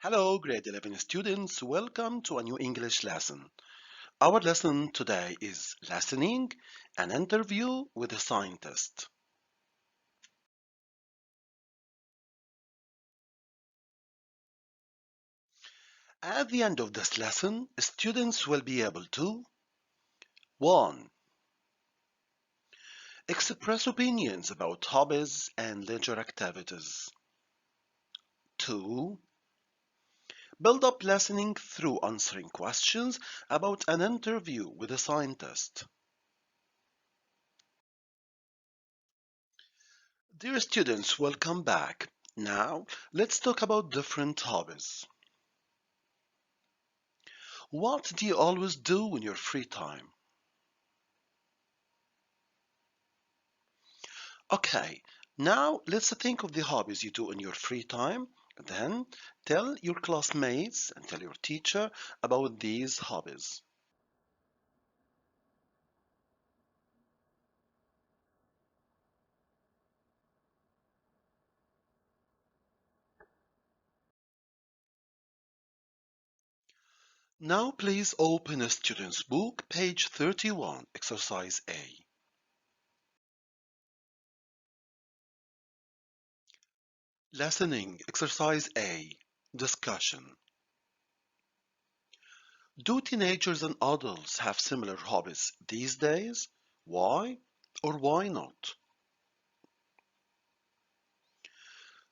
Hello, grade 11 students. Welcome to a new English lesson. Our lesson today is listening, an interview with a scientist. At the end of this lesson, students will be able to 1. Express opinions about hobbies and leisure activities. 2. Build up listening through answering questions about an interview with a scientist. Dear students, welcome back. Now, let's talk about different hobbies. What do you always do in your free time? Okay, now let's think of the hobbies you do in your free time. Then tell your classmates and tell your teacher about these hobbies. Now please open a student's book, page 31, exercise A. Listening, exercise A. Discussion. Do teenagers and adults have similar hobbies these days? Why or why not?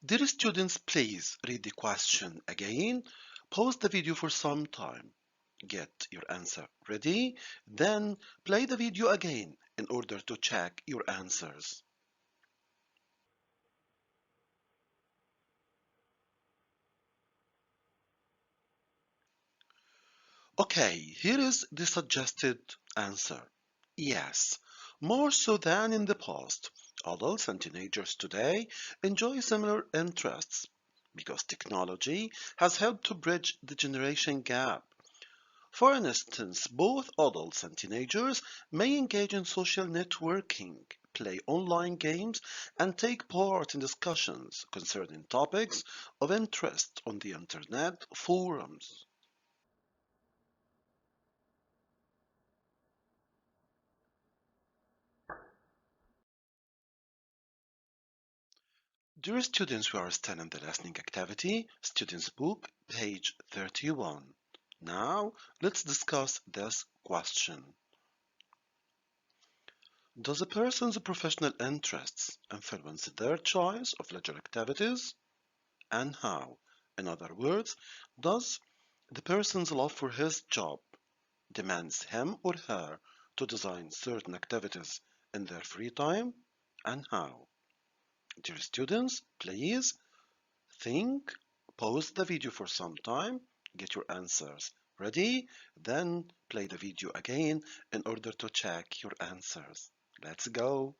Dear students, please read the question again. Pause the video for some time. Get your answer ready, then play the video again in order to check your answers. Okay, here is the suggested answer. Yes, more so than in the past. Adults and teenagers today enjoy similar interests because technology has helped to bridge the generation gap. For instance, both adults and teenagers may engage in social networking, play online games, and take part in discussions concerning topics of interest on the internet forums. Dear students, we are still in the listening activity, Students' Book, page 31. Now, let's discuss this question. Does a person's professional interests influence their choice of leisure activities? And how? In other words, does the person's love for his job demands him or her to design certain activities in their free time? And how? Dear students, please think, pause the video for some time, get your answers ready, then play the video again in order to check your answers. Let's go.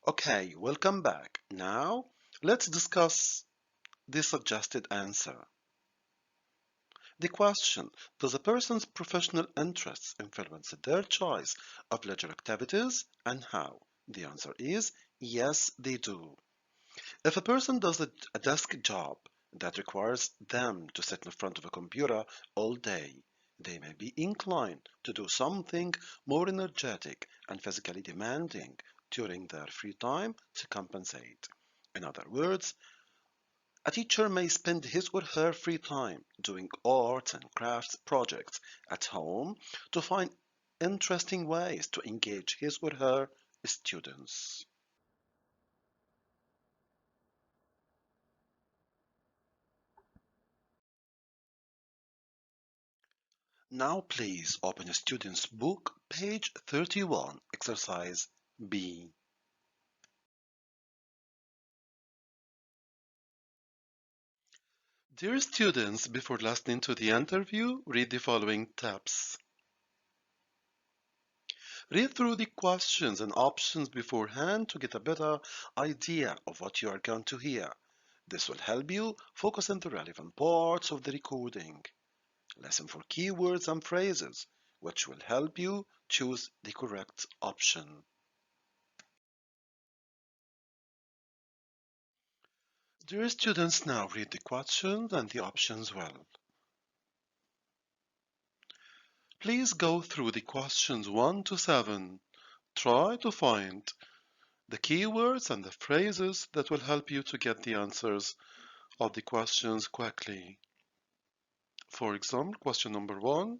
Okay, welcome back. Now, let's discuss the suggested answer. The question, does a person's professional interests influence their choice of leisure activities and how? The answer is yes, they do. If a person does a desk job that requires them to sit in front of a computer all day, they may be inclined to do something more energetic and physically demanding during their free time to compensate. In other words, a teacher may spend his or her free time doing arts and crafts projects at home to find interesting ways to engage his or her students. Now please open a student's book, page 31, exercise B. Dear students, before listening to the interview, read the following tips. Read through the questions and options beforehand to get a better idea of what you are going to hear. This will help you focus on the relevant parts of the recording. Listen for keywords and phrases, which will help you choose the correct option. Dear students, now read the questions and the options well. Please go through the questions 1 to 7. Try to find the keywords and the phrases that will help you to get the answers of the questions quickly. For example, question number 1.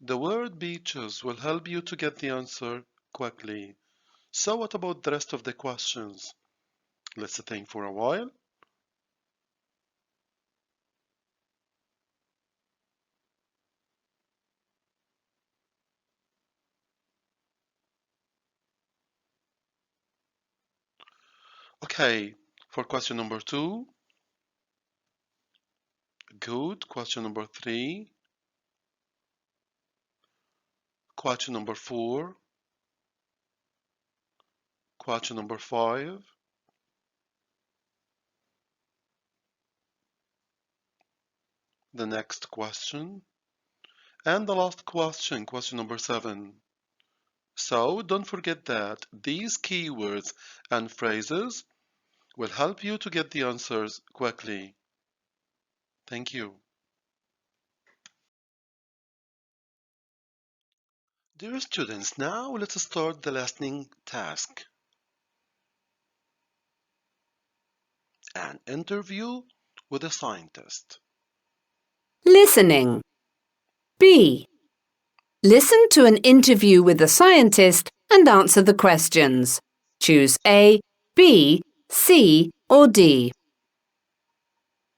The word beaches will help you to get the answer quickly. So what about the rest of the questions? Let's think for a while. Okay, for question number 2. Good. Question number 3. Question number 4. Question number 5. The next question. And the last question, question number 7. So don't forget that these keywords and phrases will help you to get the answers quickly. Thank you. Dear students, now let's start the listening task. An interview with a scientist. Listening. B. Listen to an interview with a scientist and answer the questions. Choose A, B, C or D.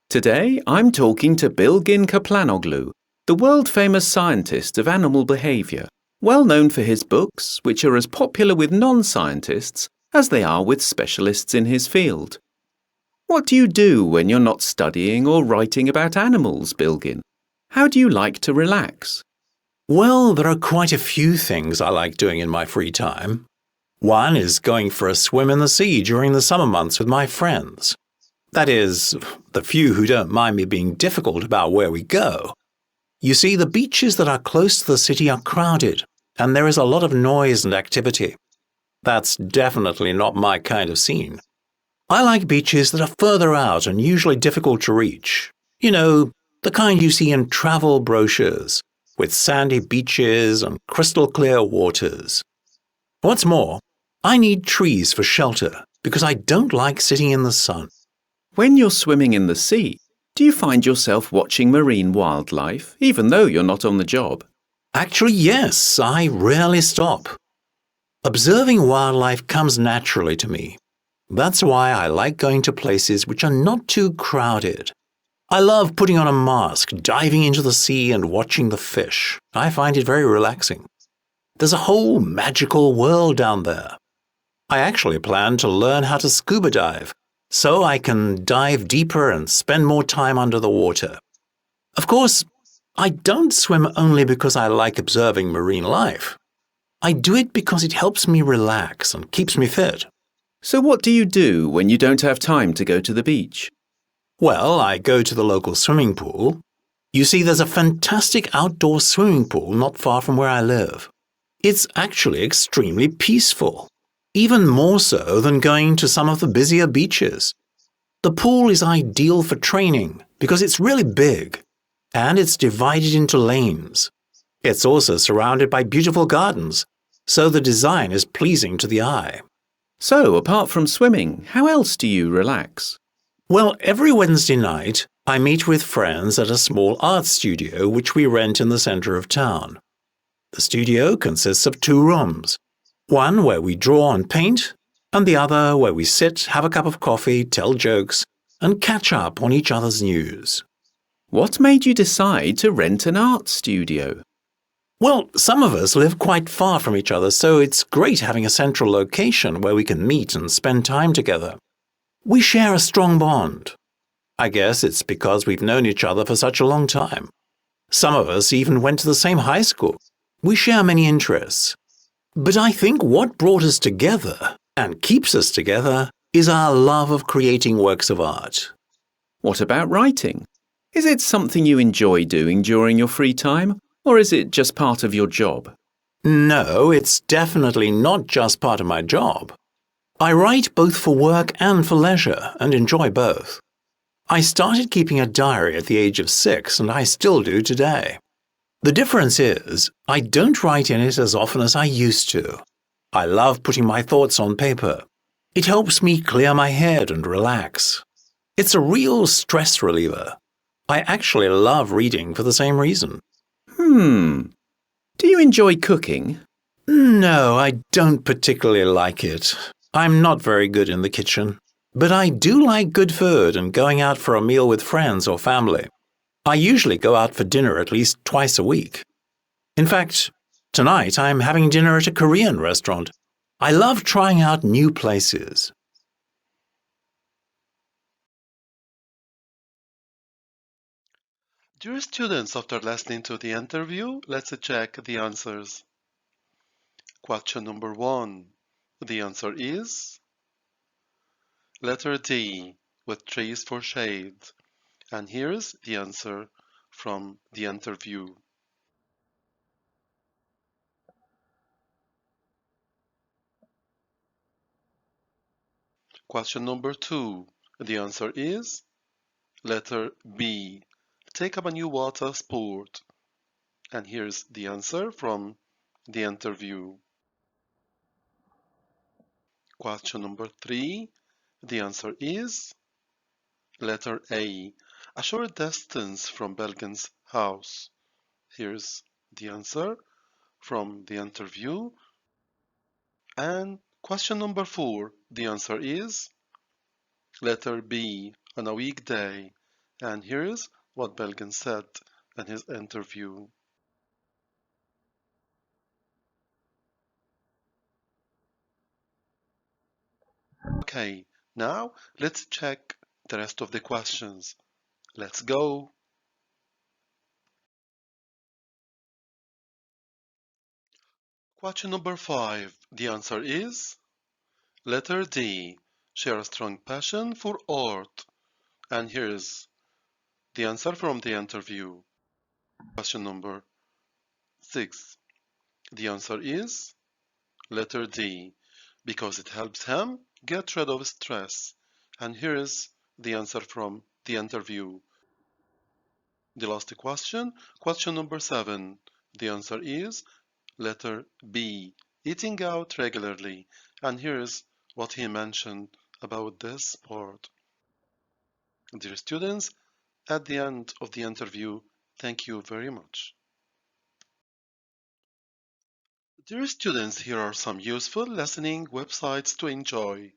Today, I'm talking to Bilgin Kaplanoglu, the world-famous scientist of animal behaviour, well known for his books, which are as popular with non-scientists as they are with specialists in his field. What do you do when you're not studying or writing about animals, Bilgin? How do you like to relax? Well, there are quite a few things I like doing in my free time. One is going for a swim in the sea during the summer months with my friends. That is, the few who don't mind me being difficult about where we go. You see, the beaches that are close to the city are crowded, and there is a lot of noise and activity. That's definitely not my kind of scene. I like beaches that are further out and usually difficult to reach. You know, the kind you see in travel brochures, with sandy beaches and crystal clear waters. What's more, I need trees for shelter because I don't like sitting in the sun. When you're swimming in the sea, do you find yourself watching marine wildlife, even though you're not on the job? Actually, yes, I rarely stop. Observing wildlife comes naturally to me. That's why I like going to places which are not too crowded. I love putting on a mask, diving into the sea and watching the fish. I find it very relaxing. There's a whole magical world down there. I actually plan to learn how to scuba dive, so I can dive deeper and spend more time under the water. Of course, I don't swim only because I like observing marine life. I do it because it helps me relax and keeps me fit. So what do you do when you don't have time to go to the beach? Well, I go to the local swimming pool. You see, there's a fantastic outdoor swimming pool not far from where I live. It's actually extremely peaceful, even more so than going to some of the busier beaches. The pool is ideal for training because it's really big, and it's divided into lanes. It's also surrounded by beautiful gardens, so the design is pleasing to the eye. So, apart from swimming, how else do you relax? Well, every Wednesday night, I meet with friends at a small art studio which we rent in the centre of town. The studio consists of 2 rooms, one where we draw and paint, and the other where we sit, have a cup of coffee, tell jokes, and catch up on each other's news. What made you decide to rent an art studio? Well, some of us live quite far from each other, so it's great having a central location where we can meet and spend time together. We share a strong bond. I guess it's because we've known each other for such a long time. Some of us even went to the same high school. We share many interests. But I think what brought us together and keeps us together is our love of creating works of art. What about writing? Is it something you enjoy doing during your free time, or is it just part of your job? No, it's definitely not just part of my job. I write both for work and for leisure and enjoy both. I started keeping a diary at the age of 6 and I still do today. The difference is, I don't write in it as often as I used to. I love putting my thoughts on paper. It helps me clear my head and relax. It's a real stress reliever. I actually love reading for the same reason. Do you enjoy cooking? No, I don't particularly like it. I'm not very good in the kitchen. But I do like good food and going out for a meal with friends or family. I usually go out for dinner at least twice a week. In fact, tonight I'm having dinner at a Korean restaurant. I love trying out new places. Dear students, after listening to the interview, let's check the answers. Question number 1. The answer is letter D, with trees for shade. And here's the answer from the interview. Question number 2. The answer is letter B, take up a new water sport. And here's the answer from the interview. Question number 3. The answer is letter A, a short distance from Belgin's house. Here's the answer from the interview. And question number 4. The answer is letter B, on a weekday. And here's what Belgin said in his interview. Okay, now let's check the rest of the questions. Let's go. Question number 5. The answer is letter D, share a strong passion for art. And here's the answer from the interview. Question number 6. The answer is letter D, because it helps him get rid of stress. And here's the answer from the interview. The last question, question number 7. The answer is letter B, eating out regularly. And here's what he mentioned about this part. Dear students, at the end of the interview, thank you very much. Dear students, here are some useful listening websites to enjoy.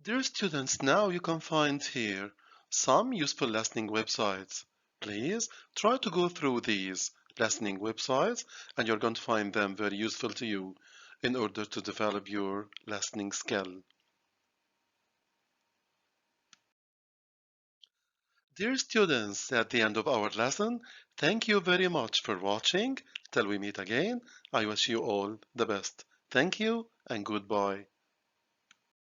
Dear students, now you can find here some useful listening websites. Please try to go through these listening websites and you're going to find them very useful to you in order to develop your listening skill. Dear students, at the end of our lesson, thank you very much for watching. Till we meet again, I wish you all the best. Thank you and goodbye.